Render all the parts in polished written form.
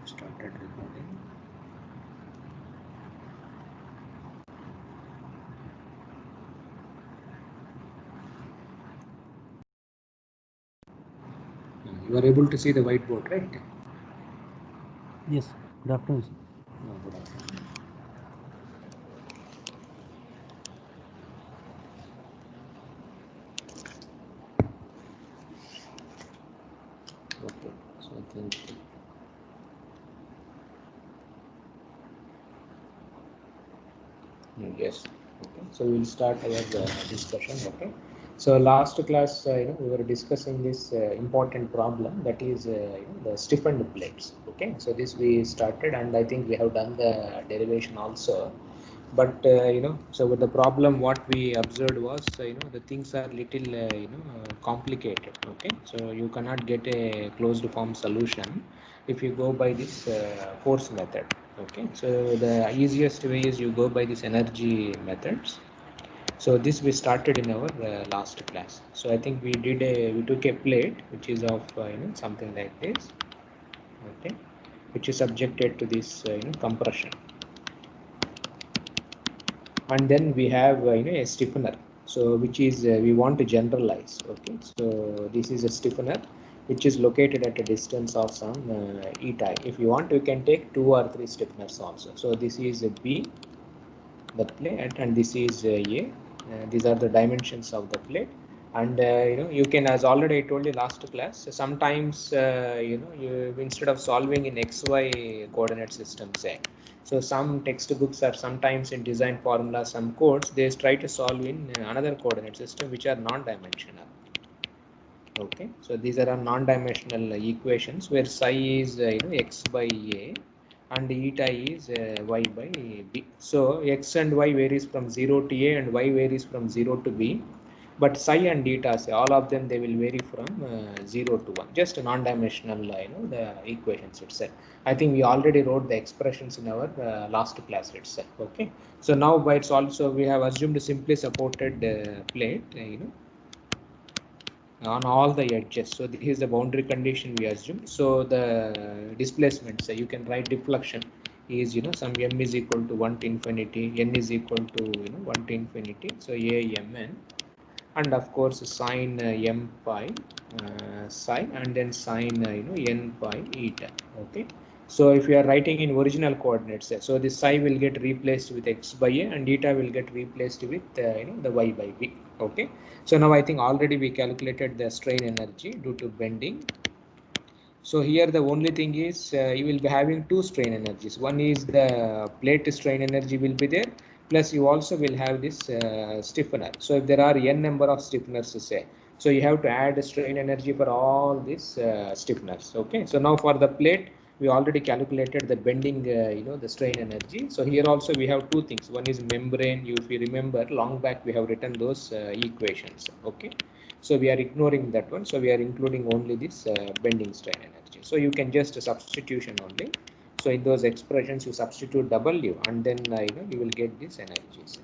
have started recording. You are able to see the whiteboard, right? Yes, good afternoon, sir. Good afternoon. Okay, so I think yes. Okay, so we'll start our discussion. Okay, so last class, we were discussing this important problem, that is, the stiffened plates. Okay, so this we started, and I think we have done the derivation also. But so with the problem, what we observed was, the things are little, complicated. Okay, so you cannot get a closed form solution if you go by this force method. Okay, so the easiest way is you go by this energy methods. So this we started in our last class. So I think we took a plate which is of something like this. Okay, which is subjected to this compression, and then we have a stiffener, so which is we want to generalize. Okay, so this is a stiffener which is located at a distance of some eta. If you want, you can take 2 or 3 stiffeners also. So this is a B, the plate, and this is A. These are the dimensions of the plate. And you can, as already I told you last class, sometimes you, instead of solving in XY coordinate system, say, so some textbooks are sometimes in design formula, some codes they try to solve in another coordinate system which are non-dimensional. Okay, so these are non-dimensional equations where psi is x by a and eta is y by b. So x and y varies from 0 to a and y varies from 0 to b, but psi and eta, say, all of them, they will vary from 0 to 1, just non-dimensional the equations itself. I think we already wrote the expressions in our last class itself. Okay, so now by it's also we have assumed simply supported plate on all the edges. So this is the boundary condition we assume. So the displacement, so you can write deflection is some m is equal to 1 to infinity, n is equal to 1 to infinity, so a m n, and of course sine m pi psi, and then sine n pi eta. Okay, so if you are writing in original coordinates, so this psi will get replaced with x by a and eta will get replaced with the y by b. Okay, so now I think already we calculated the strain energy due to bending. So here the only thing is you will be having two strain energies. One is the plate strain energy will be there, plus you also will have this stiffener. So if there are n number of stiffeners, say, so you have to add strain energy for all these stiffeners. Okay, so now for the plate, we already calculated the bending, the strain energy. So here also we have two things. One is membrane. If you remember, long back we have written those equations. Okay, so we are ignoring that one. So we are including only this bending strain energy. So you can just substitution only. So in those expressions, you substitute W, and then you will get these energies.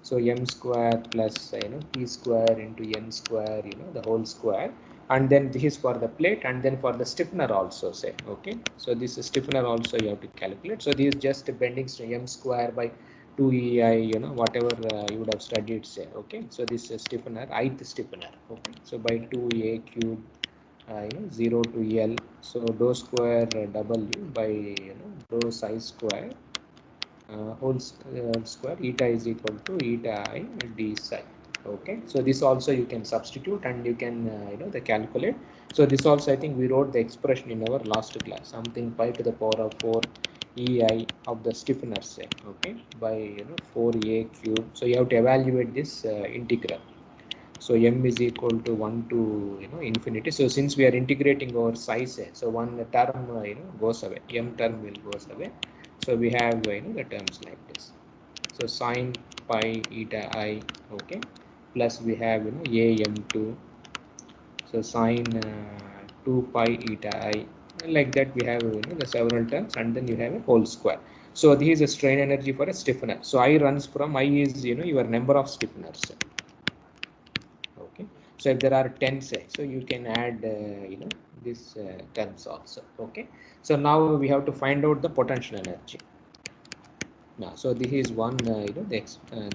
So m square plus p square into n square, the whole square, and then this is for the plate, and then for the stiffener also, say. Okay, so this stiffener also you have to calculate. So this is just bending m square by 2ei, whatever you would have studied, say. Okay, so this is stiffener, ith stiffener. Okay, so by 2a cube 0 to L, so dou square W by dou psi square whole square, eta is equal to eta I d psi. Okay, so this also you can substitute, and you can the calculate. So this also I think we wrote the expression in our last class, something pi to the power of 4 ei of the stiffener, say. Okay, by 4a cube. So you have to evaluate this integral. So m is equal to 1 to infinity. So since we are integrating our size, so one term goes away, m term will goes away. So we have the terms like this. So sine pi eta I, okay, plus we have a m2. So sine 2 pi eta I, like that we have the several terms, and then you have a whole square. So this is a strain energy for a stiffener. So I runs from I is your number of stiffeners. Okay, so if there are 10, say, so you can add this terms also. Okay, so now we have to find out the potential energy. Now, so this is one the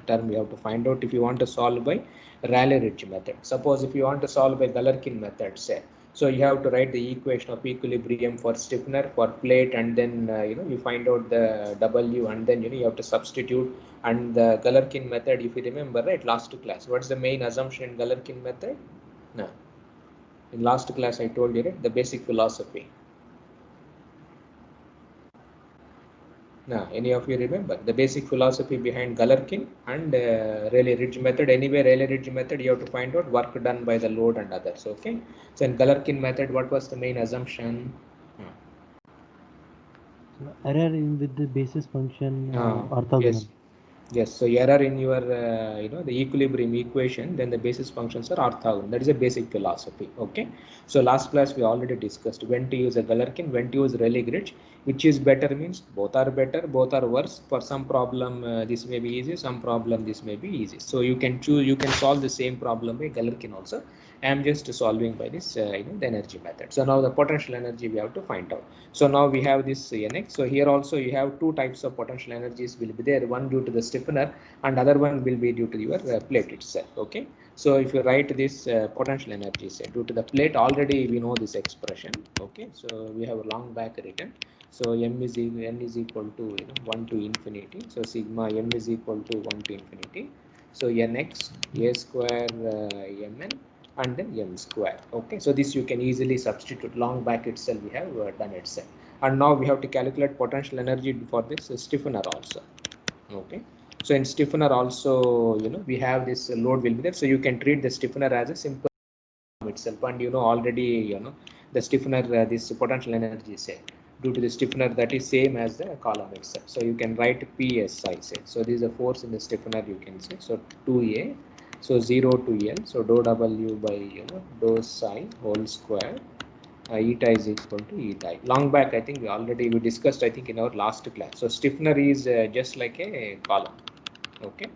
term we have to find out if you want to solve by Rayleigh-Ridge method. Suppose if you want to solve by Galerkin method, say, so you have to write the equation of equilibrium for stiffener, for plate, and then you find out the W, and then you have to substitute. And the Galerkin method, if you remember, right, last class, what's the main assumption in Galerkin method? No, in last class I told you, right, the basic philosophy. Now, any of you remember the basic philosophy behind Galerkin and Rayleigh-Ridge method? Anyway, Rayleigh-Ridge method, you have to find out work done by the load and others. Okay. So in Galerkin method, what was the main assumption? So error in with the basis function orthogonal. Yes. Yes, so error in your the equilibrium equation, then the basis functions are orthogonal. That is a basic philosophy. Okay, so last class we already discussed when to use a Galerkin, when to use Rayleigh-Ridge. Which is better means both are better, both are worse. For some problem this may be easy, some problem this may be easy. So you can choose, you can solve the same problem by Galerkin also. I am just solving by this the energy method. So now the potential energy we have to find out. So now we have this NX. So here also you have two types of potential energies will be there. One due to the stiffener and other one will be due to your plate itself. Okay. So if you write this potential energy say due to the plate, already we know this expression. Okay. So we have a long back written. So n is equal to 1 to infinity. So sigma m is equal to 1 to infinity. So nx a square mn and then m square. Okay, so this you can easily substitute. Long back itself we have done itself. And now we have to calculate potential energy for this stiffener also. Okay, so in stiffener also we have this load will be there, so you can treat the stiffener as a simple itself, and already the stiffener this potential energy say due to the stiffener that is same as the column itself. So you can write psi say. So this is a force in the stiffener, you can say. So 2a, so 0 to L, so dou W by dou psi whole square eta is equal to eta. Long back I think we discussed I think in our last class. So stiffener is just like a column. Okay,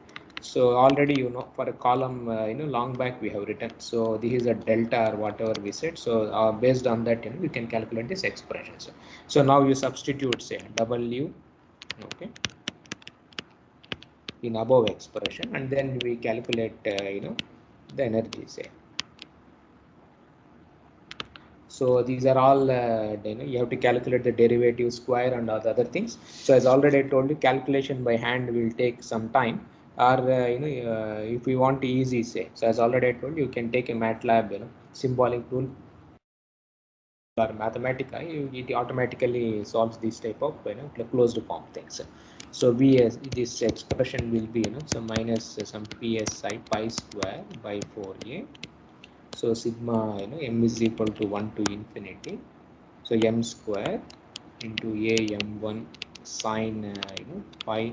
so already for a column long back we have written. So this is a delta or whatever we said. So based on that we can calculate this expression. So now you substitute say W, okay, in above expression, and then we calculate the energy say. So these are all you have to calculate the derivative, square, and all the other things. So as already I told you, calculation by hand will take some time. Or if we want easy say, so as already I told you, you can take a MATLAB symbolic tool or Mathematica. It automatically solves this type of closed form things. So this expression will be so minus some psi pi square by 4a. So sigma m is equal to 1 to infinity. So m square into a m1 sine pi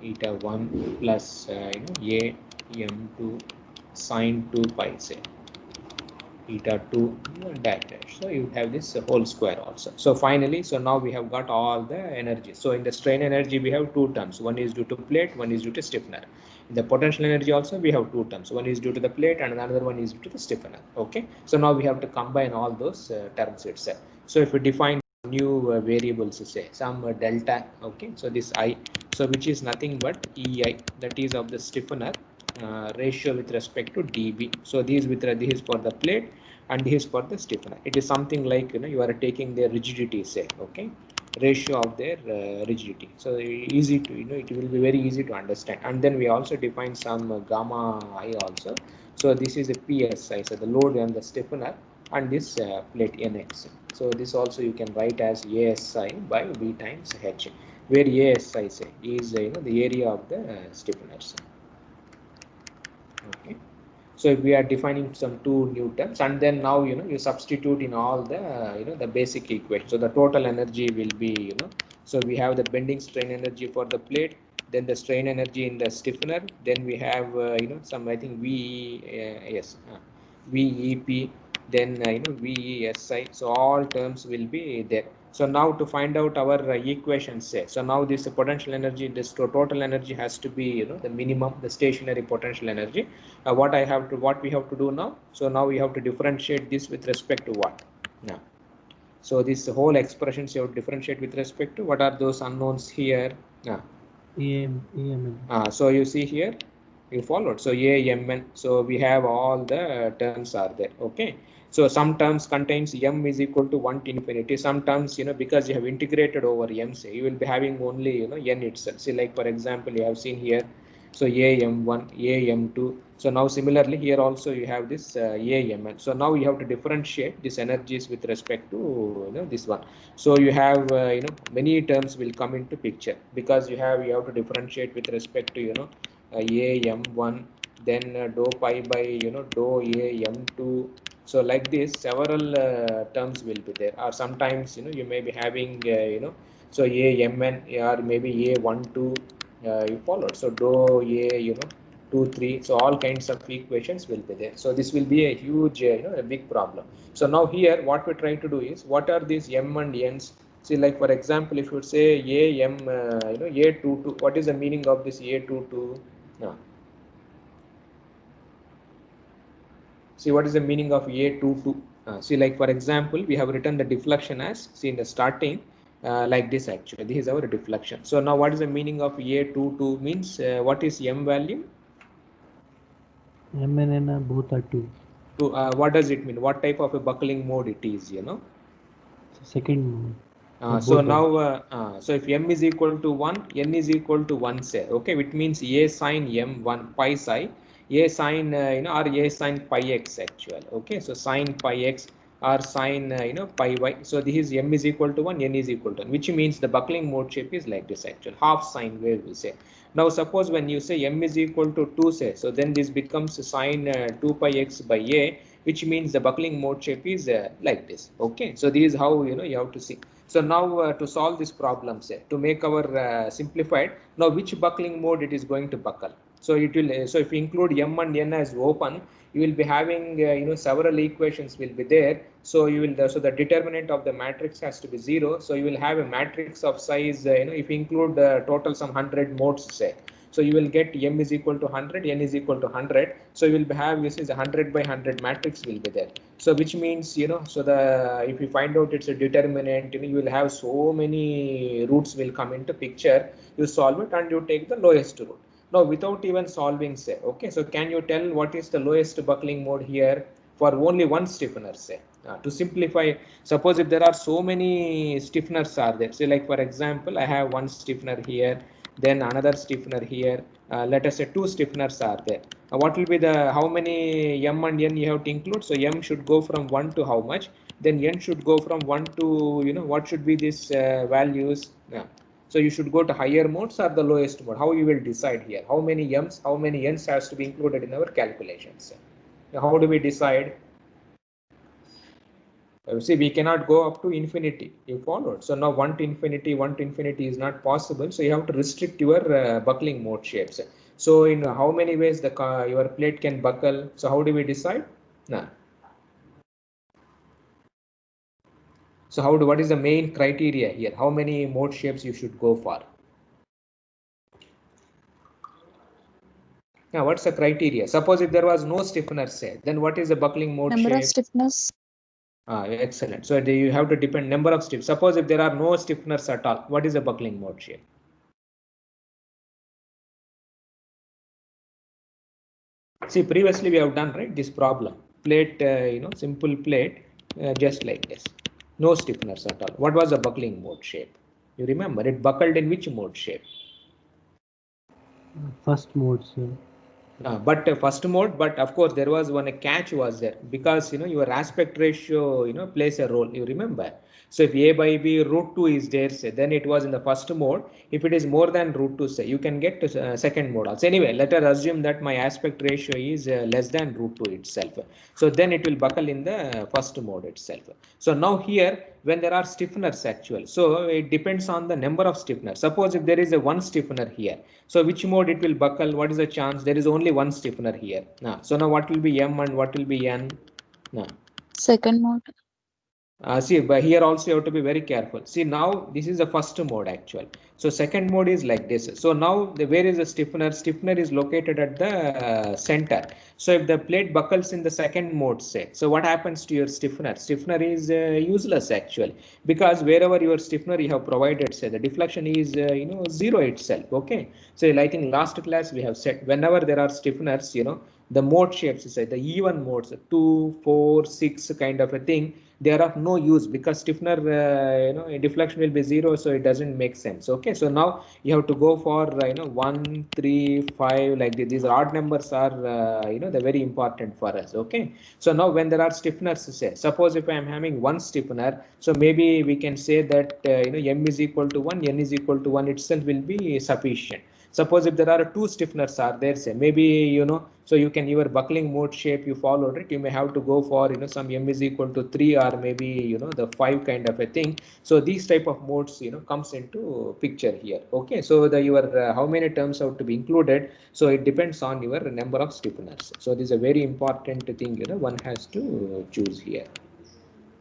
eta 1 plus a m2 sine 2 pi say eta 2 dash dash. So you have this whole square also. So finally, so now we have got all the energy. So in the strain energy we have two terms. One is due to plate, one is due to stiffener. In the potential energy also we have two terms. One is due to the plate and another one is due to the stiffener. Okay, so now we have to combine all those terms itself. So if we define new variables, say some delta, okay, so this I, so which is nothing but EI, that is of the stiffener ratio with respect to dB. So this is for the plate and this is for the stiffener. It is something like you are taking their rigidity say, okay, ratio of their rigidity. So easy to it will be very easy to understand. And then we also define some gamma I also. So this is a PSI, so the load on the stiffener, and this plate NX. So this also you can write as ASI by V times H, where ASI say is the area of the stiffeners. Okay, so we are defining some two new terms, and then now you substitute in all the the basic equation. So the total energy will be so we have the bending strain energy for the plate, then the strain energy in the stiffener, then we have some I think VEP, then VESI. So all terms will be there. So now to find out our equation say, so now this potential energy, this total energy has to be the minimum, the stationary potential energy. What we have to do now, so now we have to differentiate this with respect to what? Now, so this whole expressions you have to differentiate with respect to what are those unknowns here. AMN. So you see here, you followed. So AMN. So we have all the terms are there. Okay. So some terms contains m is equal to 1 to infinity. Some terms, because you have integrated over m, say you will be having only n itself. See, like for example, you have seen here. So AM1, AM2. So now similarly here also you have this AMN. So now you have to differentiate these energies with respect to this one. So you have many terms will come into picture because you have to differentiate with respect to AM1, then dou pi by dou AM2. So like this several terms will be there, or sometimes you may be having so AMN or maybe A12 you followed. So dou A 2 3, so all kinds of equations will be there. So this will be a huge a big problem. So now here what we try to do is, what are these m and n's? See, like for example, if you say am A22, what is the meaning of this A22? No. See, what is the meaning of A22? See, like for example, we have written the deflection as, see in the starting like this actually. This is our deflection. So now what is the meaning of A22 means what is m value? M and N both are 2. What does it mean? What type of a buckling mode it is, Second mode. So now, so if m is equal to 1, n is equal to 1, say, okay, which means a sine m1 pi psi, a sine, or a sine pi x actual, okay, so sine pi x or sine, pi y. So this is m is equal to 1, n is equal to 1, which means the buckling mode shape is like this actual, half sine wave we say. Now suppose when you say m is equal to 2, say, so then this becomes sine 2 pi x by a, which means the buckling mode shape is like this, okay. So this is how you have to see. So now to solve this problem, say, to make our simplified, now which buckling mode it is going to buckle? So it will. So if you include m and n as open, you will be having several equations will be there. So you will so the determinant of the matrix has to be 0. So you will have a matrix of size if you include the total some 100 modes, say. So you will get m is equal to 100, n is equal to 100. So you will have this is a 100 by 100 matrix will be there. So which means so the if you find out it's a determinant, you will have so many roots will come into picture. You solve it and you take the lowest root. Now without even solving, say, okay, so can you tell what is the lowest buckling mode here for only one stiffener, say? To simplify, suppose if there are so many stiffeners are there, say like for example, I have one stiffener here, then another stiffener here, let us say 2 stiffeners are there. What will be the, how many m and n you have to include? So m should go from 1 to how much? Then n should go from 1 to, what should be these values? So you should go to higher modes or the lowest mode. How you will decide here? How many m's, how many n's has to be included in our calculations? How do we decide? See, we cannot go up to infinity. You followed. So now 1 to infinity is not possible. So you have to restrict your buckling mode shapes. So in how many ways the your plate can buckle? So how do we decide? Nah. So what is the main criteria here? How many mode shapes you should go for? Now, what's the criteria? Suppose if there was no stiffener, say, then what is the buckling mode Number shape? of stiffness. Excellent. So you have to depend number of stiffness. Suppose if there are no stiffeners at all, what is the buckling mode shape? See, previously we have done, right, this problem. Plate, simple plate, just like this. No stiffeners at all. What was the buckling mode shape? You remember, it buckled in which mode shape? First mode, sir. But first mode, but of course there was one catch was there, because your aspect ratio plays a role, you remember. So if a by b root 2 is there, say, then it was in the first mode. If it is more than root 2, say, you can get to second mode also. Anyway, let us assume that my aspect ratio is less than root 2 itself. So then it will buckle in the first mode itself. So now here, when there are stiffeners actual, so it depends on the number of stiffeners. Suppose if there is a one stiffener here, so which mode it will buckle? What is the chance? There is only one stiffener here. So now what will be m and what will be n? Second mode. See, but here also you have to be very careful. See, now this is the first mode actual. So second mode is like this. So now where is the stiffener? Stiffener is located at the center. So if the plate buckles in the second mode, say, so what happens to your stiffener? Stiffener is useless actually, because wherever your stiffener you have provided, say the deflection is zero itself. Okay. So I think last class we have said whenever there are stiffeners, the mode shapes, say the even modes, 2, 4, 6 kind of a thing, they are of no use because stiffener deflection will be zero, so it doesn't make sense. Okay, so now you have to go for 1, 3, 5, like these odd numbers are they're very important for us. Okay, so now when there are stiffeners, say suppose if I am having one stiffener, so maybe we can say that m is equal to 1, n is equal to 1 itself will be sufficient. Suppose if there are two stiffeners are there, say maybe so you can your buckling mode shape you followed it, you may have to go for some m is equal to 3 or maybe the 5 kind of a thing. So these type of modes comes into picture here. Okay, so the your how many terms have to be included, so it depends on your number of stiffeners. So this is a very important thing one has to choose here.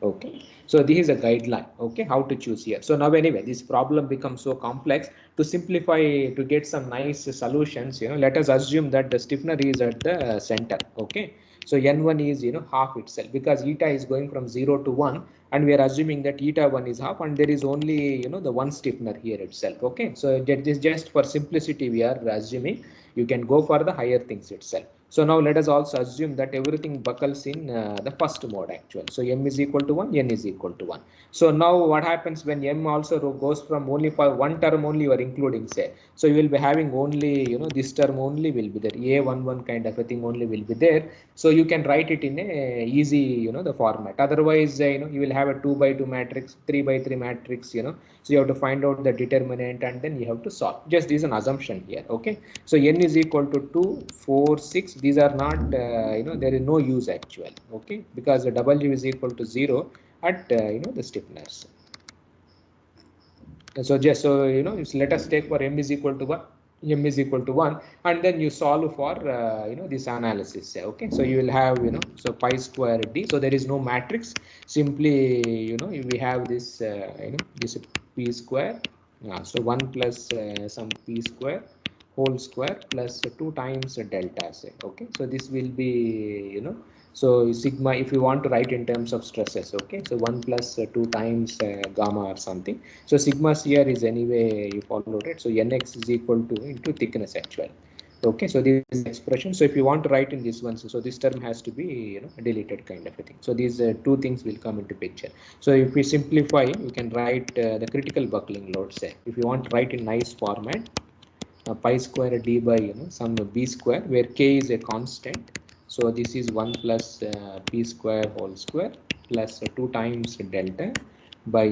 Okay, so this is a guideline. Okay, how to choose here. So now anyway, this problem becomes so complex. To simplify, to get some nice solutions, let us assume that the stiffener is at the center. Okay, so n1 is half itself, because eta is going from 0 to 1, and we are assuming that eta 1 is half, and there is only the one stiffener here itself. Okay, so that is just for simplicity we are assuming. You can go for the higher things itself. So now let us also assume that everything buckles in the first mode actual. So m is equal to 1, n is equal to 1. So now what happens when m also goes from only for one term only you are including, say. So you will be having only, this term only will be there. A11 kind of a thing only will be there. So you can write it in a easy, the format. Otherwise, you will have a 2 by 2 matrix, 3 by 3 matrix, So you have to find out the determinant and then you have to solve. Just this is an assumption here. Okay. So n is equal to 2, 4, 6. These are not, there is no use actually. Okay, because the W is equal to 0 at the stiffeners. So just so let us take for m is equal to 1. M is equal to 1, and then you solve for this analysis. Okay, so you will have so pi square d. So there is no matrix. Simply we have this this p square. So 1 plus some p square whole square plus 2 times delta, say. Okay, so this will be so sigma, if you want to write in terms of stresses. Okay, so 1 plus 2 times gamma or something. So sigma here is anyway you followed it. So nx is equal to into thickness actually. Okay, so this is expression. So if you want to write in this one, so this term has to be deleted kind of a thing. So these two things will come into picture. So if we simplify, you can write the critical buckling load, say. If you want to write in nice format, pi square d by some b square, where k is a constant. So this is 1 plus p square whole square plus 2 times delta by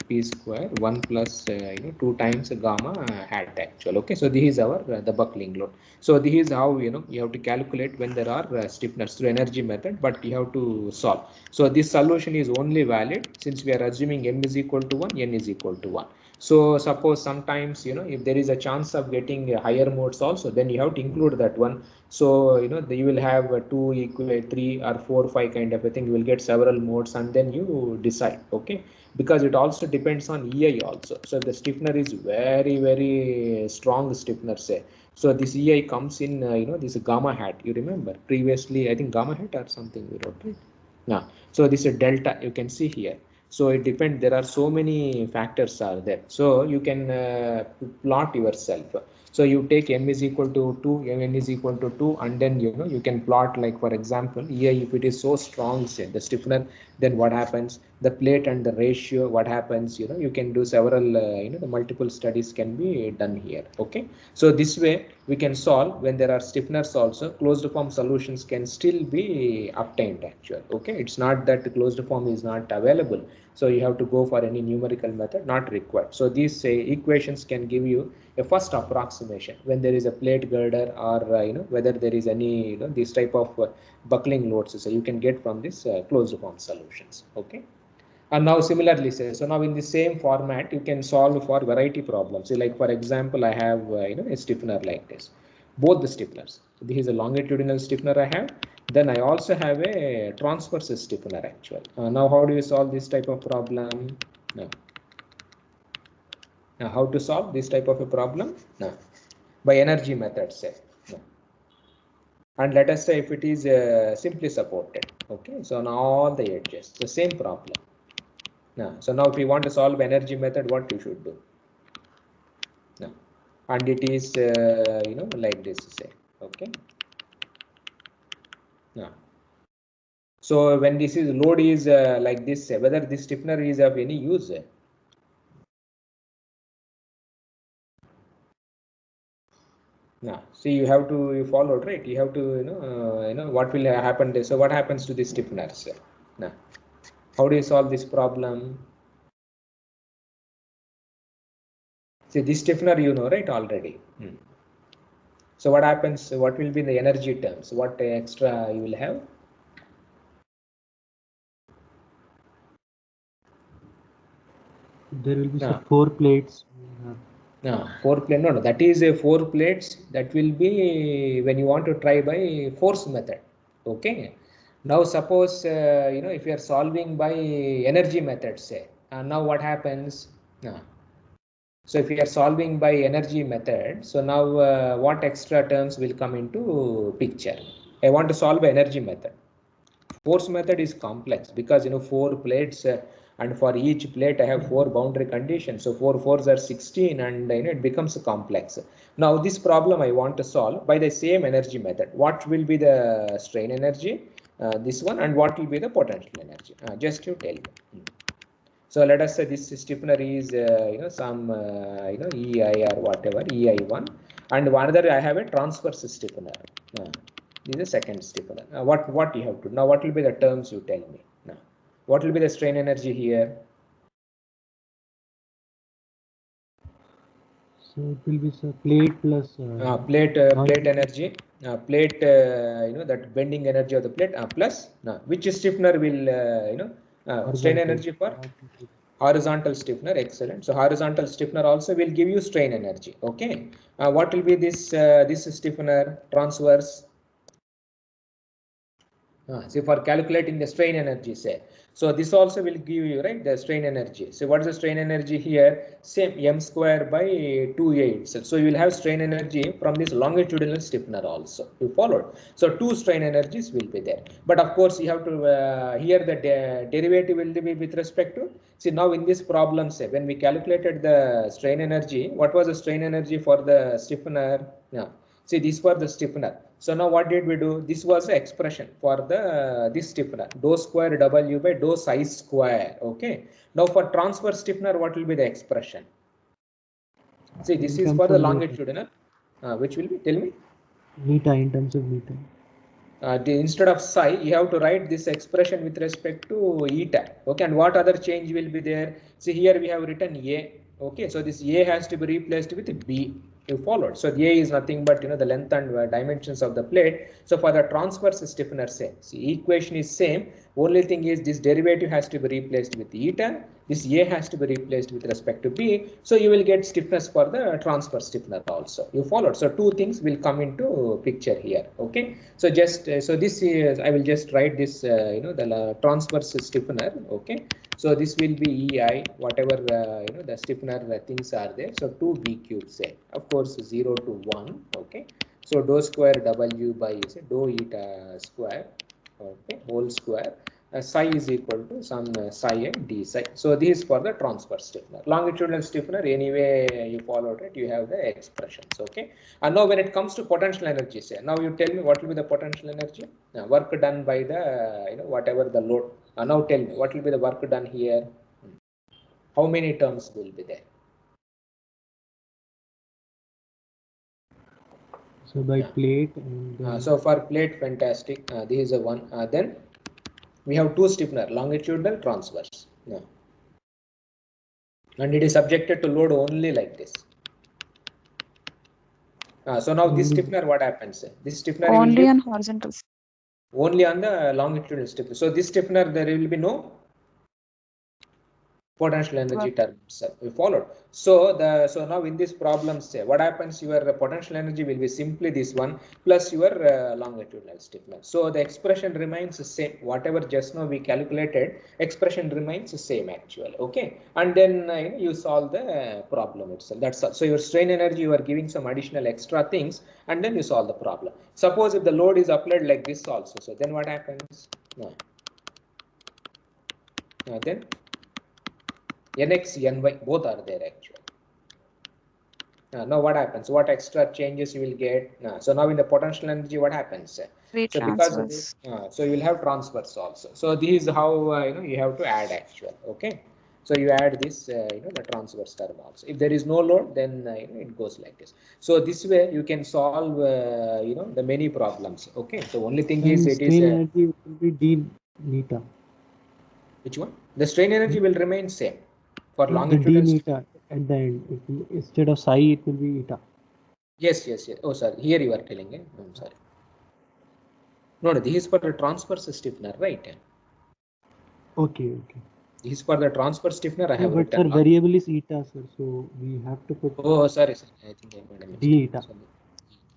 p square 1 plus 2 times gamma hat actual. Okay, so this is our the buckling load. So this is how you have to calculate when there are stiffeners through energy method, but you have to solve. So this solution is only valid since we are assuming m is equal to 1, n is equal to 1. So suppose sometimes if there is a chance of getting higher modes also, then you have to include that one. So you will have 2 equal 3 or 4 5 kind of a thing. You will get several modes and then you decide. Okay, because it also depends on EI also. So if the stiffener is very strong stiffener, say, so this EI comes in this gamma hat. You remember previously I think gamma hat or something we wrote, right? Now, so this is delta, you can see here. So it depends, there are so many factors are there. So you can plot yourself. So you take m is equal to 2, n is equal to 2, and then you can plot, like for example, here if it is so strong, say the stiffener, then what happens? The plate and the ratio, what happens? You can do several, the multiple studies can be done here. Okay, so this way we can solve when there are stiffeners also. Closed form solutions can still be obtained actually. Okay, it's not that the closed form is not available. So you have to go for any numerical method, not required. So these equations can give you a first approximation when there is a plate girder or whether there is any this type of buckling loads. So you can get from this closed form solutions. Okay. And now similarly, say, so now in the same format, you can solve for variety problems. So like for example, I have a stiffener like this, both the stiffeners. So this is a longitudinal stiffener I have, Then I also have a transverse stiffener actually. Now how do you solve this type of problem? Now how to solve this type of a problem? Now by energy method, say. Now. And let us say if it is simply supported. Okay, so on all the edges, the same problem. Now, so now if you want to solve energy method, what you should do? Now, and it is like this, say. Okay. Now, so when this is load is like this, whether this stiffener is of any use. Now, see, you have to follow, right? You have to what will happen there. So what happens to this stiffeners? Now, how do you solve this problem? See, this stiffener you know, right, already. So what happens? What will be the energy terms? What extra you will have? There will be some 4 plates. No, 4 plate. No, that is a 4 plates. That will be when you want to try by force method. Okay. Now suppose if you are solving by energy method, say, and now what happens? So if you are solving by energy method, so now what extra terms will come into picture? I want to solve by energy method. Force method is complex because 4 plates and for each plate I have 4 boundary conditions. So 4 4s are 16 and it becomes complex. Now this problem I want to solve by the same energy method. What will be the strain energy? This one, and what will be the potential energy? Just you tell me. So let us say this stiffener is some EI or whatever, EI1, and one other I have a transverse stiffener. This is the second stiffener. What you have to now? What will be the terms you tell me now? What will be the strain energy here? So it will be plate plus plate energy, plate that bending energy of the plate plus which stiffener will strain energy for? Horizontal stiffener. Excellent. So horizontal stiffener also will give you strain energy. Okay. What will be this stiffener? Transverse. See, for calculating the strain energy, say. So this also will give you, right, the strain energy. So what is the strain energy here? Same, m square by 2a itself. So you will have strain energy from this longitudinal stiffener also. You followed. So 2 strain energies will be there. But of course, you have to here the derivative will be with respect to. See, now in this problem, say, when we calculated the strain energy, what was the strain energy for the stiffener? Yeah. See, this was the stiffener. So now what did we do? This was the expression for the this stiffener, dou square W by dou psi square. Okay. Now for transverse stiffener, what will be the expression? See, this is for the longitudinal. Which will be? Tell me. Meta, in terms of meta. Instead of psi, you have to write this expression with respect to eta. Okay, and what other change will be there? See, here we have written A. Okay, so this A has to be replaced with B. You followed. So the A is nothing but the length and dimensions of the plate. So for the transverse stiffener, say, see, equation is same. Only thing is this derivative has to be replaced with eta. This A has to be replaced with respect to B. So you will get stiffness for the transverse stiffener also. You followed. So 2 things will come into picture here. Okay. So just so this is I will just write this the transverse stiffener. Okay. So this will be EI, whatever the stiffener things are there. So 2b cube, say, of course 0 to 1. Okay. So dou square W by say dou eta square. Okay, whole square. Psi is equal to some psi and d psi. So this is for the transverse stiffener. Longitudinal stiffener, anyway you followed it, you have the expressions. Okay. And now when it comes to potential energy, say, now you tell me what will be the potential energy? Work done by the whatever the load. Now tell me what will be the work done here? How many terms will be there? So by plate and so for plate, fantastic. This is a one. Then we have 2 stiffener, longitudinal, transverse. And it is subjected to load only like this. So now this stiffener, what happens? This stiffener only on horizontal. Only on the longitudinal stiffener. So this stiffener, there will be no potential energy terms we followed. So now in this problem, say what happens, your potential energy will be simply this one plus your longitudinal stiffness. So the expression remains the same, whatever just now we calculated, expression remains the same actually. Okay, and then you solve the problem itself. That's all. So your strain energy, you are giving some additional extra things, and then you solve the problem. Suppose if the load is applied like this also, so then what happens? Then Nx, Ny both are there actually. Now what happens? What extra changes you will get? So now in the potential energy, what happens? So because of this, so you will have transfers also. So this is how you have to add actually. Okay. So you add this the transverse term also. If there is no load, then it goes like this. So this way you can solve the many problems. Okay. So only thing and is it is energy will be d neta. Which one? The strain energy will remain same for longitudinal. The d neta at the end, instead of psi, it will be eta. Yes. Oh, sorry. Here you are telling it. I'm sorry. No, this is for the transverse stiffener, right? Okay. This is for the transverse stiffener. I have but written. Sir, variable is eta, sir. So we have to put. Oh, sorry. I think I made a mistake. D eta.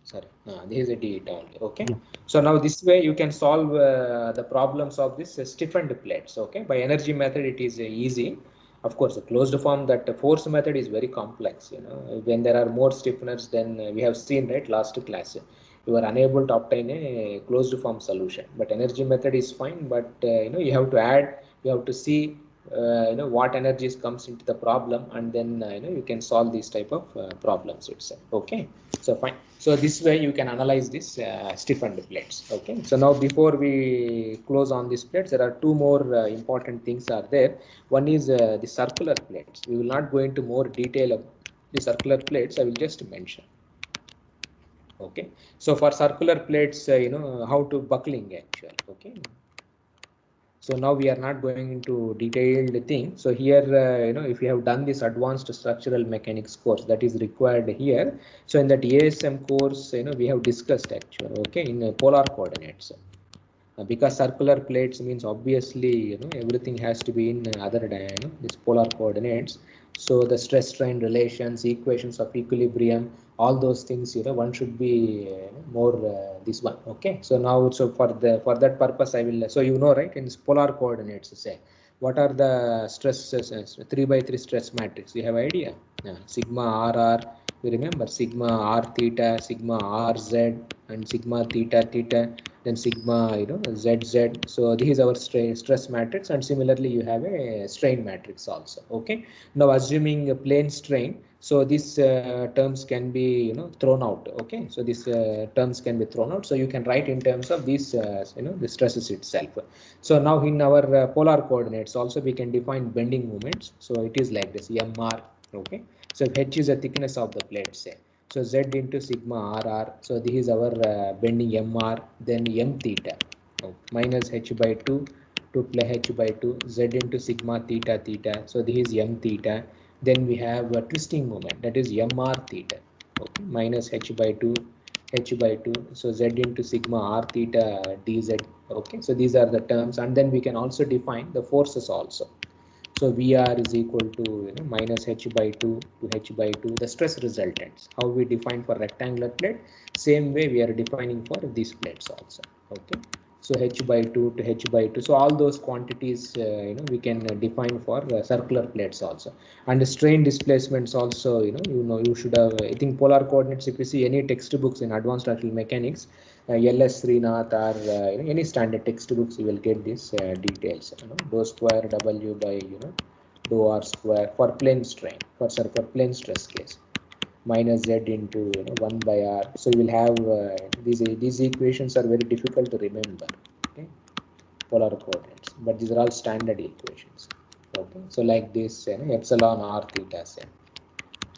Sorry. This is a d eta only. Okay. Yeah. So now this way you can solve the problems of this stiffened plates. Okay. By energy method, it is easy. Of course, the closed form, that force method is very complex. When there are more stiffeners, then we have seen, right, last class, you are unable to obtain a closed form solution. But energy method is fine. But you have to add, you have to see what energies comes into the problem, and then you can solve these type of problems itself. Okay. So fine. So this way you can analyze this stiffened plates. Okay. So now before we close on these plates, there are two more important things are there. One is the circular plates. We will not go into more detail of the circular plates. I will just mention. Okay. So for circular plates, how to buckling actually. Okay. So now we are not going into detailed thing. So here, if you have done this advanced structural mechanics course that is required here. So in that ASM course, we have discussed actually, okay, in polar coordinates. Because circular plates means obviously, everything has to be in other, this polar coordinates. So the stress strain relations, equations of equilibrium, all those things, one should be more this one. Okay. So now, so for that purpose, I will, so right, in polar coordinates, say what are the stresses, 3x3 stress matrix, you have idea? Sigma RR, you remember sigma R theta, sigma RZ, and sigma theta theta, then sigma ZZ. So this is our stress matrix, and similarly you have a strain matrix also. Okay. Now assuming a plane strain, so these terms can be thrown out. Okay. So these terms can be thrown out, so you can write in terms of these the stresses itself. So now in our polar coordinates also we can define bending moments. So it is like this, MR. Okay. So if H is the thickness of the plate, say, so Z into sigma RR. So this is our bending MR. Then M theta, minus H by 2 to plus H by 2, Z into sigma theta theta. So this is M theta. Then we have a twisting moment, that is MR theta. Okay, minus H by 2, H by 2. So Z into sigma R theta dz. Okay, so these are the terms, and then we can also define the forces also. So VR is equal to minus H by 2 to H by 2, the stress resultants. How we define for rectangular plate, same way we are defining for these plates also. Okay. So H by 2 to H by 2. So all those quantities we can define for circular plates also. And the strain displacements also, you should have, I think polar coordinates, if you see any textbooks in advanced structural mechanics, LS Srinath or any standard textbooks, you will get these details. Dou square W by dou R square for plane strain, for plane stress case, minus Z into 1 by R. So you will have these equations are very difficult to remember. Okay, polar coordinates, but these are all standard equations. Okay, so like this, epsilon R theta, say.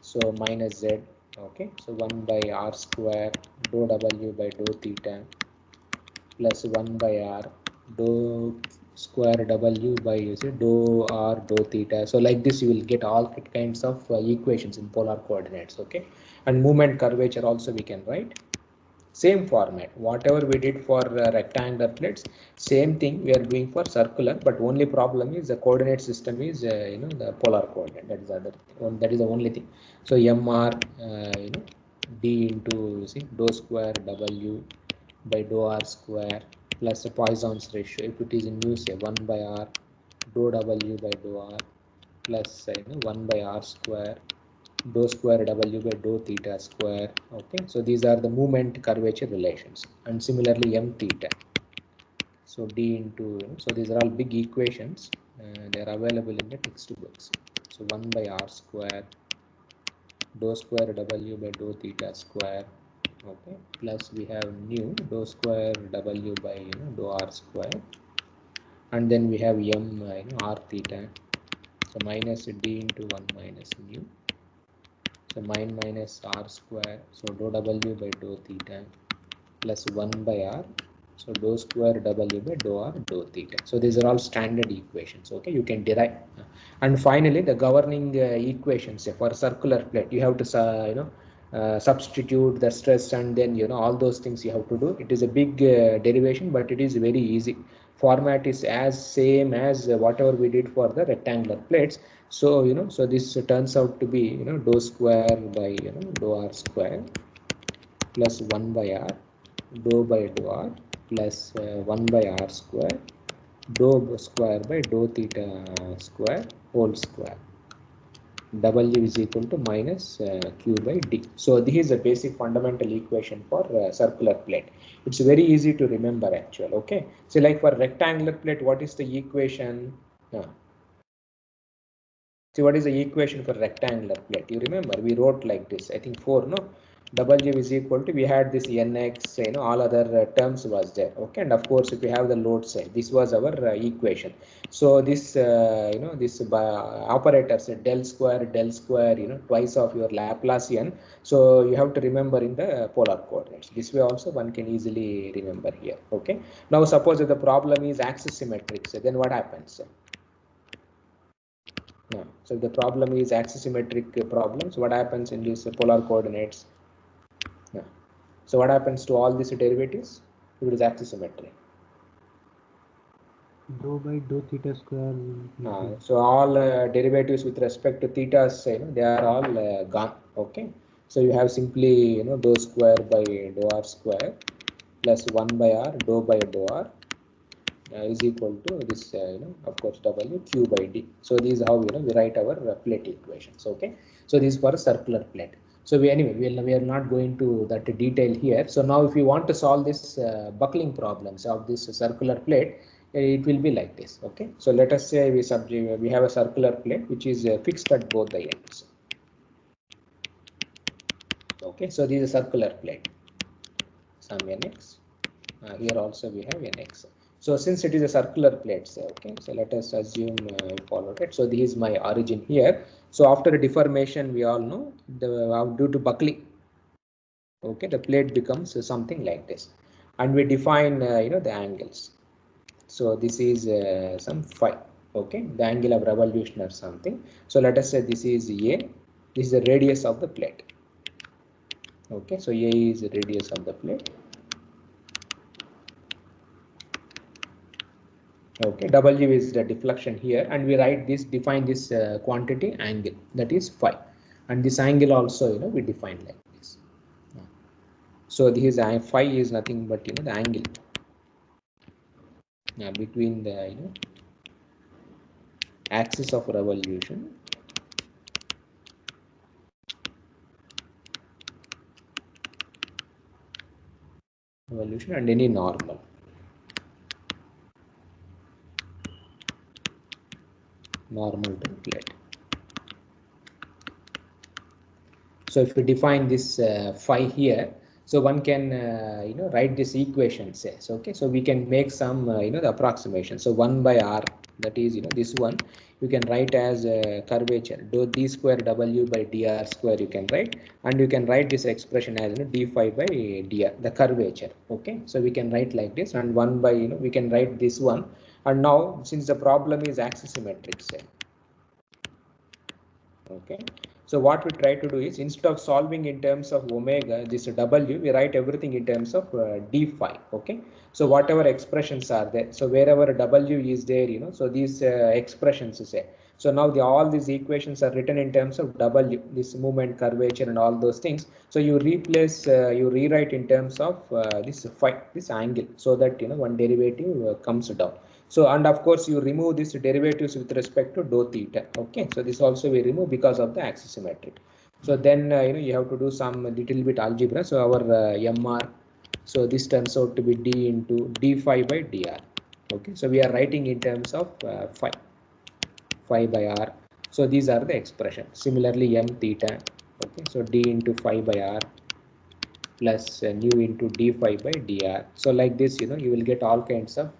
So minus Z. Okay, so 1 by R square dou W by dou theta plus 1 by R dou square W by dou R dou theta. So like this you will get all kinds of equations in polar coordinates. Okay, and movement curvature also we can write Same format, whatever we did for rectangular plates, same thing we are doing for circular, but only problem is the coordinate system is the polar coordinate. That is the other thing. That is the only thing. So mr d into dou square w by dou r square plus the Poisson's ratio. If it is in mu, say 1 by r dou w by dou r plus 1 by r square dou square w by dou theta square. Okay, so these are the moment curvature relations, and similarly m theta. So d into so these are all big equations. They are available in the textbooks. So 1 by r square dou square w by dou theta square. Okay, plus we have nu dou square w by dou r square, and then we have m r theta. So minus d into 1 minus nu. So minus r square, so dou w by dou theta plus 1 by r, so dou square w by dou r dou theta. So these are all standard equations. Okay, you can derive. And finally, the governing equations for circular plate, you have to substitute the stress, and then all those things you have to do. It is a big derivation, but it is very easy. Format is as same as whatever we did for the rectangular plates. So so this turns out to be dou square by dou r square plus 1 by r dou by dou r plus 1 by r square dou square by dou theta square whole square. W is equal to minus q by d. So this is a basic fundamental equation for circular plate. It's very easy to remember actually. Okay, so like for rectangular plate, what is the equation? See, what is the equation for rectangular plate? You remember we wrote like this, I think 4, no? W is equal to, we had this nx, all other terms was there. Okay, and of course if we have the load side, this was our equation. So this this operators del square, twice of your Laplacian. So you have to remember in the polar coordinates. This way also one can easily remember here. Okay, now suppose if the problem is axis symmetric, so then what happens? Yeah. So if the problem is axisymmetric problems, what happens in these polar coordinates? Yeah. So what happens to all these derivatives if it is axisymmetric? Dou by dou theta square. So all derivatives with respect to thetas, they are all gone. Okay. So you have simply dou square by dou r square plus 1 by r dou by dou r is equal to this of course w q by d. So this is how we write our plate equations. Okay, so this is for a circular plate. So we are not going to that detail here. So now if you want to solve this buckling problems of this circular plate, it will be like this. Okay, so let us say we have a circular plate which is fixed at both the ends. Okay, so this is a circular plate, some nx. Here also we have nx. So since it is a circular plate, okay, so let us assume follow it. So this is my origin here. So after deformation, we all know due to buckling, okay, the plate becomes something like this, and we define the angles. So this is some phi. Okay, the angle of revolution or something. So let us say this is a. This is the radius of the plate. Okay, so a is the radius of the plate. Okay, W is the deflection here, and we write this, define this quantity angle, that is phi, and this angle also we define like this. So this phi is nothing but the angle between the axis of revolution and any normal. To the plate. So if we define this phi here, so one can write this equation says, okay, so we can make some the approximation. So 1 by r, that is this one you can write as curvature dou d square w by dr square you can write, and you can write this expression as d phi by dr, the curvature. Okay, so we can write like this, and 1 by we can write this one. And now since the problem is axisymmetric, say, okay, So what we try to do is, instead of solving in terms of omega, this W, we write everything in terms of d phi. Okay. So whatever expressions are there, so wherever W is there, so these expressions is there. So now all these equations are written in terms of W, this movement, curvature, and all those things. So you replace, you rewrite in terms of this phi, this angle, so that one derivative comes down. So, and of course you remove these derivatives with respect to dou theta. Okay, so this also we remove because of the axisymmetry. So then you have to do some little bit algebra. So our MR, so this turns out to be d into d phi by dr. Okay, so we are writing in terms of phi by r. So these are the expression. Similarly, m theta. Okay, so d into phi by r plus nu into d phi by dr. So like this, you will get all kinds of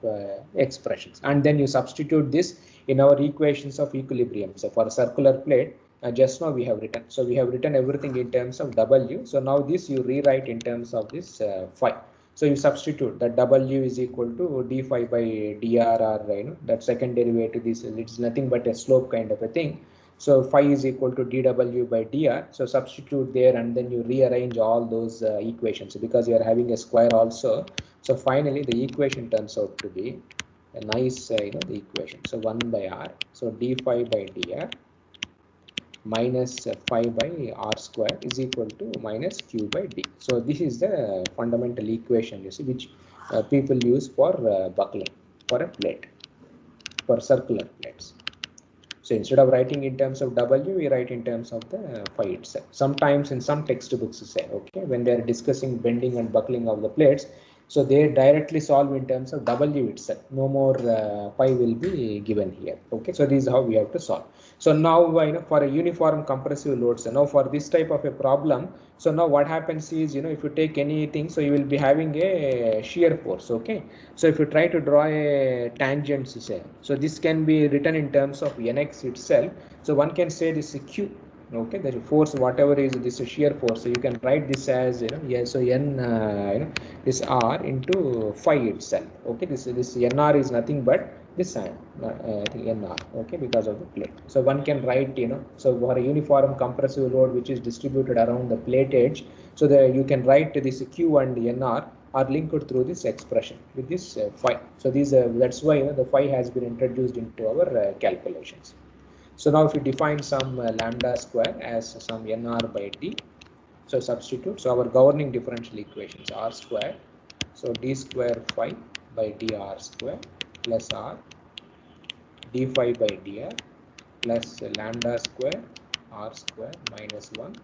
expressions, and then you substitute this in our equations of equilibrium. So for a circular plate, just now we have written. So we have written everything in terms of W. So now this you rewrite in terms of this phi. So you substitute that W is equal to d phi by dr, or that second derivative. This is, it's nothing but a slope kind of a thing. So phi is equal to dw by dr. So substitute there, and then you rearrange all those equations, because you are having a square also. So finally the equation turns out to be a nice, the equation. So 1 by r. So d phi by dr minus phi by r square is equal to minus q by d. So this is the fundamental equation, you see, which people use for buckling for a plate, for circular plates. So instead of writing in terms of W, we write in terms of the phi itself. Sometimes in some textbooks say, okay, when they are discussing bending and buckling of the plates, so they directly solve in terms of W itself. No more phi will be given here. Okay, so this is how we have to solve. So now, for a uniform compressive load, so now for this type of a problem, so now what happens is, if you take anything, so you will be having a shear force. Okay, so if you try to draw a tangent, say, so this can be written in terms of nx itself. So one can say this is q. Okay, the force, whatever is this is shear force. So you can write this as so n this r into phi itself. Okay, this nr is nothing but this I think nr. Okay, because of the plate. So one can write so for a uniform compressive load which is distributed around the plate edge, so that you can write this q and nr are linked through this expression with this phi. So these that's why the phi has been introduced into our calculations. So now if you define some lambda square as some nr by d, so substitute. So our governing differential equations r square, so d square phi by dr square plus r d phi by dr plus lambda square r square minus 1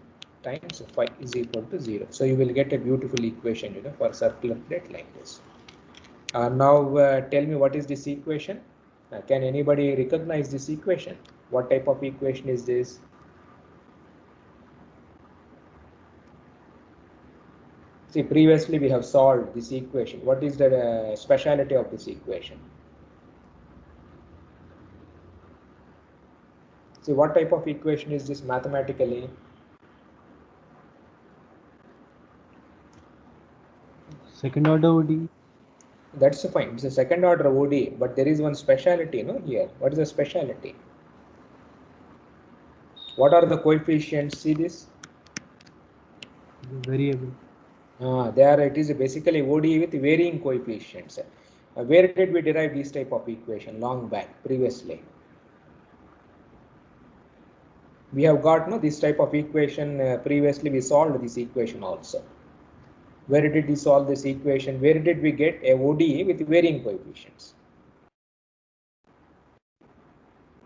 times phi is equal to 0. So you will get a beautiful equation for circular plate like this. Now tell me, what is this equation? Can anybody recognize this equation? What type of equation is this? See, previously we have solved this equation. What is the speciality of this equation? See, what type of equation is this mathematically? Second order ODE. That's fine. It's a second order ODE, but there is one speciality, here. What is the speciality? What are the coefficients? See this? Variable. There it is basically ODE with varying coefficients. Where did we derive this type of equation? Long back, previously. We have got this type of equation previously. We solved this equation also. Where did we solve this equation? Where did we get a ODE with varying coefficients?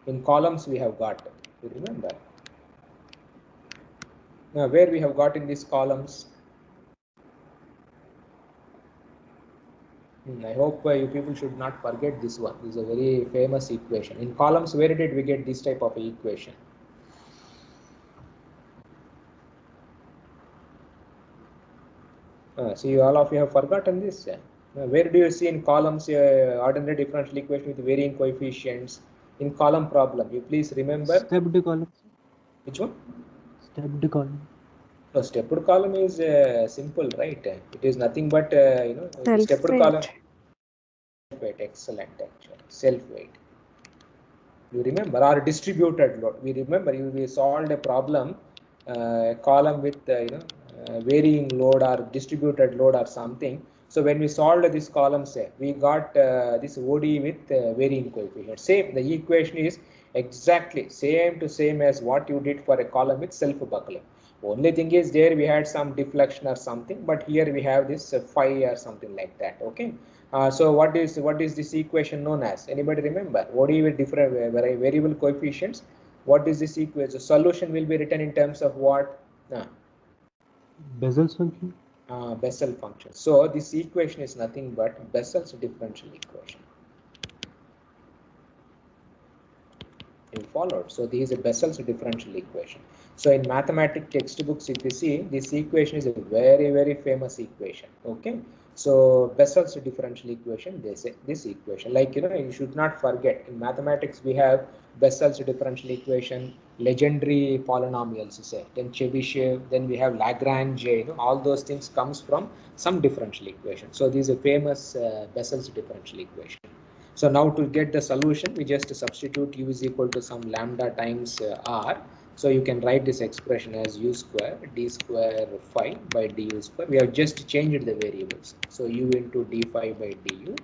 In columns we have got. You remember? Now where we have got in these columns? I hope you people should not forget this one. This is a very famous equation. In columns, where did we get this type of equation? See, all of you have forgotten this. Where do you see in columns ordinary differential equation with varying coefficients? In column problem, you please remember. Stepped column. Which one? Stepped column. No, stepped column is simple, right? It is nothing but stepped column. Self-weight, excellent, actually. Self-weight. You remember, or distributed load. We remember we solved a problem a column with varying load or distributed load or something. So when we solved this column, say we got this ODE with varying coefficient. Same, the equation is exactly same to same as what you did for a column with self-buckling. Only thing is there we had some deflection or something, but here we have this phi or something like that. Okay. So what is this equation known as? Anybody remember? ODE with different variable coefficients. What is this equation? The solution will be written in terms of what? Bessel's function. Bessel function. So this equation is nothing but Bessel's differential equation. You followed. So this is a Bessel's differential equation. So in mathematics textbooks, if you see, this equation is a very famous equation. Okay. So Bessel's differential equation, they say this equation, like you should not forget, in mathematics we have Bessel's differential equation, legendary polynomials, say, then Chebyshev, then we have Lagrange, all those things comes from some differential equation. So this is a famous Bessel's differential equation. So now to get the solution, we just substitute u is equal to some lambda times r. So you can write this expression as u square d square phi by du square. We have just changed the variables. So u into d phi by du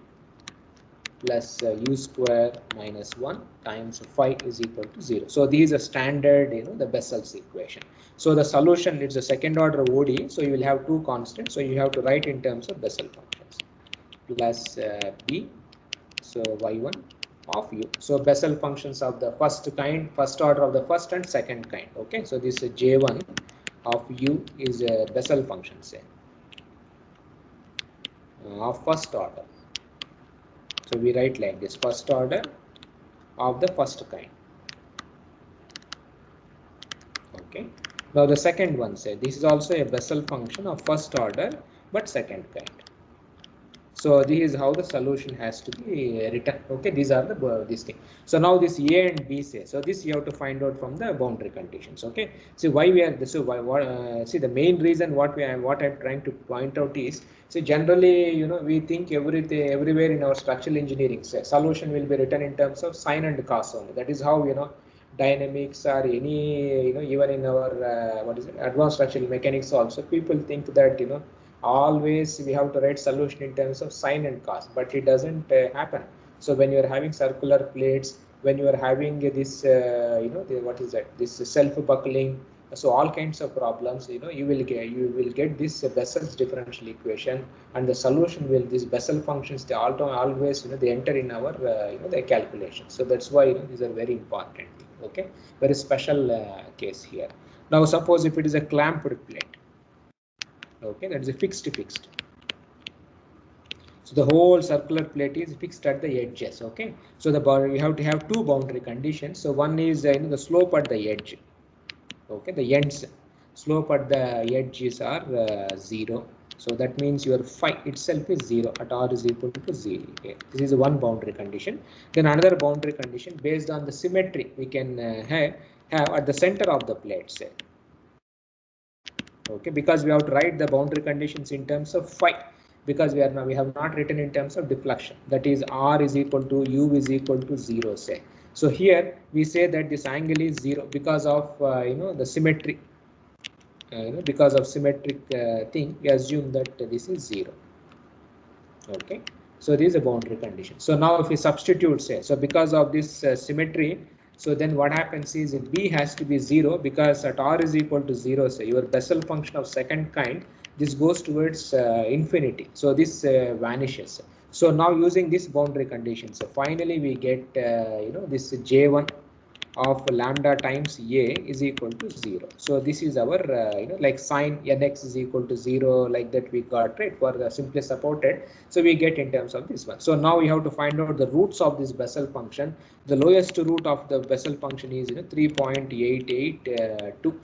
plus u square minus 1 times phi is equal to 0. So these are standard, the Bessel's equation. So the solution, it's a second order ODE. So you will have two constants. So you have to write in terms of Bessel functions plus b. So y1 of u. So Bessel functions of the first kind, first order of the first and second kind. Okay. So this j1 of u is a Bessel function, say, of first order. So we write like this: first order of the first kind. Okay. Now the second one, say, this is also a Bessel function of first order but second kind. So this is how the solution has to be written. Okay, these are the this thing. So now this A and B, say, so this you have to find out from the boundary conditions. Okay, so why we are this? So why see, the main reason what I'm trying to point out is, so generally we think everything everywhere in our structural engineering, say, solution will be written in terms of sine and cos only. That is how dynamics or any even in our what is it, advanced structural mechanics also, people think that always we have to write solution in terms of sine and cos, but it doesn't happen. So when you are having circular plates, when you are having this what is that, this self buckling, so all kinds of problems, you will get this Bessel's differential equation, and the solution will, this Bessel functions, they always they enter in our the calculation. So that's why these are very important. Okay, very special case here. Now suppose if it is a clamped plate. Okay, that is a fixed. So the whole circular plate is fixed at the edges. Okay, so the you have to have two boundary conditions. So one is the slope at the edge. Okay, the ends slope at the edges are 0. So that means your phi itself is 0 at r is equal to 0. Okay. This is one boundary condition. Then another boundary condition based on the symmetry we can have at the center of the plate, say. Okay, because we have to write the boundary conditions in terms of phi, because we have not written in terms of deflection, that is r is equal to u is equal to 0, say. So here we say that this angle is 0 because of the symmetry, because of symmetric thing, we assume that this is 0. Okay, so this is a boundary condition. So now if we substitute, say, so because of this symmetry, so then what happens is b has to be 0, because at r is equal to 0, say, your Bessel function of second kind, this goes towards infinity. So this vanishes. So now using this boundary condition, so finally we get this j1 of lambda times a is equal to 0. So this is our like sine nx is equal to 0, like that we got, right, for the simply supported. So we get in terms of this one. So now we have to find out the roots of this Bessel function. The lowest root of the Bessel function is 3.882.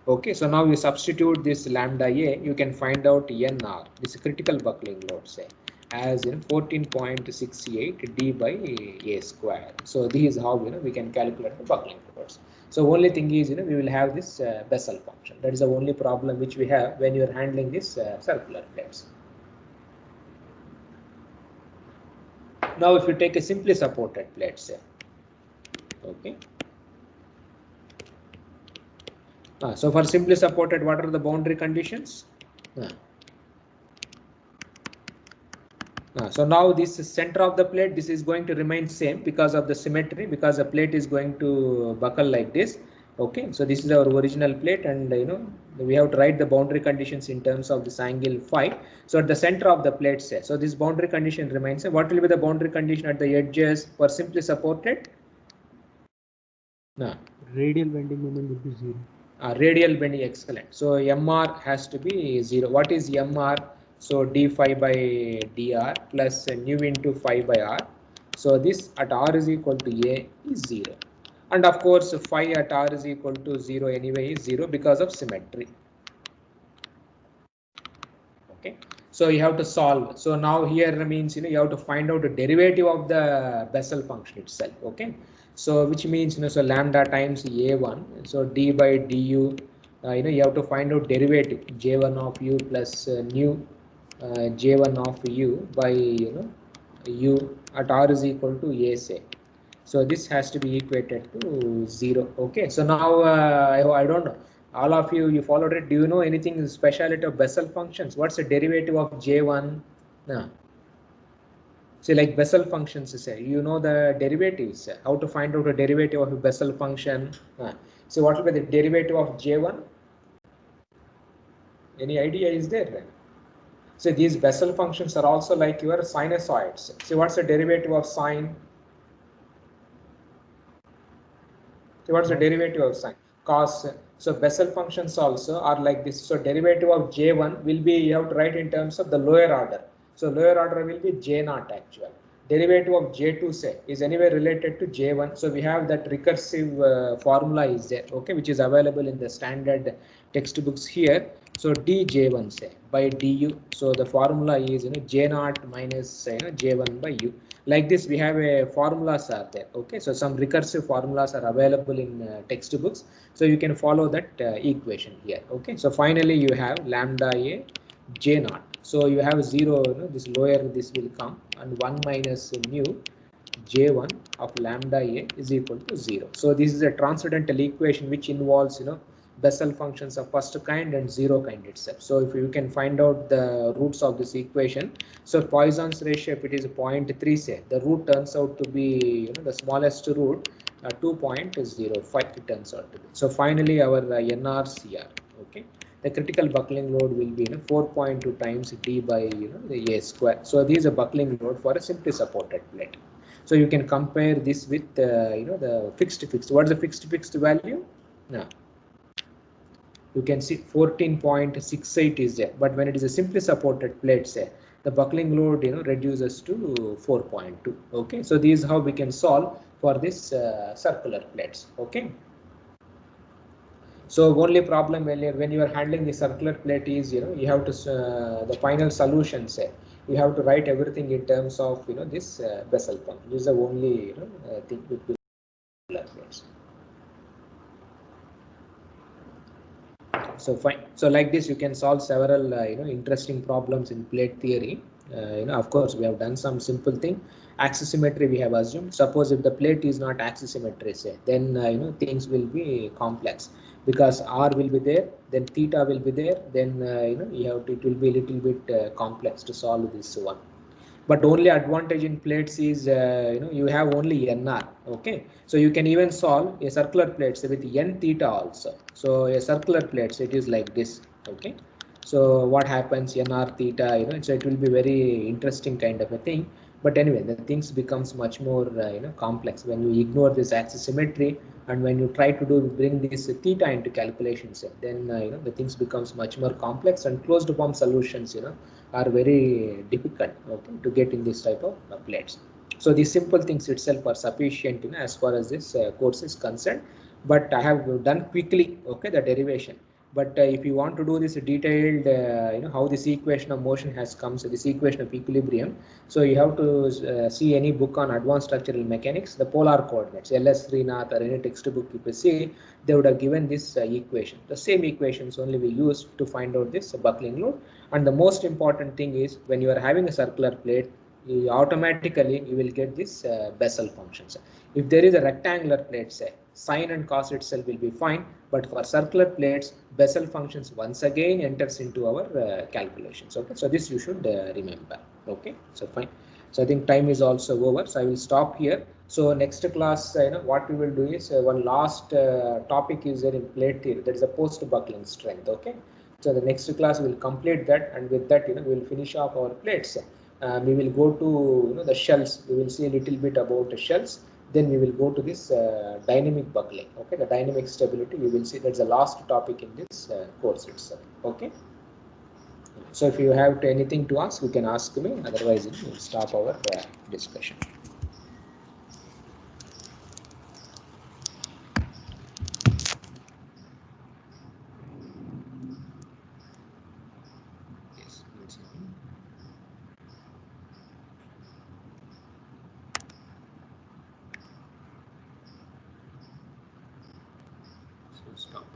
Okay, so now you substitute this lambda a, you can find out nr, this critical buckling load, say, as 14.68 d by a square. So this is how we can calculate the buckling force. So only thing is we will have this Bessel function. That is the only problem which we have when you are handling this circular plates. Now if you take a simply supported plate, say, okay, So for simply supported, what are the boundary conditions? So now this center of the plate, this is going to remain same because of the symmetry, because the plate is going to buckle like this. Okay, so this is our original plate, and we have to write the boundary conditions in terms of this angle phi. So at the center of the plate, say, so this boundary condition remains. What will be the boundary condition at the edges for simply supported? Radial bending moment will be 0. Radial bending, excellent. So MR has to be 0. What is MR? So d phi by dr plus nu into phi by r. So this at r is equal to a is 0. And of course phi at r is equal to 0 anyway is 0 because of symmetry. Okay, so you have to solve. So now here means you have to find out the derivative of the Bessel function itself. Okay, so which means so lambda times a1, so d by du, you have to find out derivative j1 of u plus nu j1 of u by u at r is equal to a, say. So this has to be equated to 0. Okay, so now I don't know, all of you followed it. Do you know anything speciality of Bessel functions? What's the derivative of j1? No. So like Bessel functions, say, you know the derivatives, how to find out a derivative of a Bessel function. So what will be the derivative of j1? Any idea is there? So these Bessel functions are also like your sinusoids. So what's the derivative of sine? So what's the derivative of sine? Cos. So Bessel functions also are like this. So derivative of j1 will be, you have to write in terms of the lower order. So lower order will be j0 actual. Derivative of j2, say, is anyway related to j1. So we have that recursive formula is there, okay, which is available in the standard textbooks here. So dj1, say, by du. So the formula is j0 minus j1 by u. Like this, we have a formulas are there. Okay, so some recursive formulas are available in textbooks. So you can follow that equation here. Okay, so finally you have lambda a j0. So you have 0, this lower, this will come, and 1 minus mu j1 of lambda a is equal to 0. So this is a transcendental equation which involves Bessel functions of first kind and zero kind itself. So if you can find out the roots of this equation, so Poisson's ratio, if it is 0.3, say, the root turns out to be the smallest root 2.05 it turns out to be. So finally our NRCR, okay, the critical buckling load will be 4.2 times d by the a square. So this is a buckling load for a simply supported plate. So you can compare this with the fixed. What is the fixed value? Now you can see 14.68 is there, but when it is a simply supported plate, say, the buckling load reduces to 4.2. okay, so this is how we can solve for this circular plates. Okay, so only problem when you are handling the circular plate is you have to the final solution, say, you have to write everything in terms of this Bessel function. This is the only thing with circular plates. So fine. So like this, you can solve several interesting problems in plate theory. Of course, we have done some simple thing. Axisymmetry we have assumed. Suppose if the plate is not axisymmetry, say, then things will be complex because r will be there, then theta will be there, then it will be a little bit complex to solve this one. But only advantage in plates is you have only nr. Okay, so you can even solve a circular plate with n theta also. So a circular plate, so it is like this. Okay, so what happens nr theta, so it will be very interesting kind of a thing. But anyway, the things becomes much more complex when you ignore this axis symmetry, and when you try to bring this theta into calculations, then the things becomes much more complex, and closed form solutions are very difficult, okay, to get in this type of plates. So these simple things itself are sufficient as far as this course is concerned. But I have done quickly, okay, the derivation. But if you want to do this detailed, how this equation of motion has come, so this equation of equilibrium, so you have to see any book on advanced structural mechanics, the polar coordinates, LS Srinath or any textbook you can see, they would have given this equation. The same equations only we use to find out this buckling load. And the most important thing is when you are having a circular plate, automatically you will get this Bessel functions. If there is a rectangular plate, say sine and cos itself will be fine, but for circular plates, Bessel functions once again enters into our calculations. Okay, so this you should remember. Okay, so fine. So I think time is also over, so I will stop here. So next class, what we will do is one last topic is there in plate theory, that is a post buckling strength. Okay, so the next class we will complete that, and with that, we will finish off our plates. We will go to the shells. We will see a little bit about the shells. Then we will go to this dynamic buckling. Okay, the dynamic stability. We will see that's the last topic in this course itself. Okay. So if you have anything to ask, you can ask me. Otherwise, we'll stop our discussion. Yes, let's see. So stop.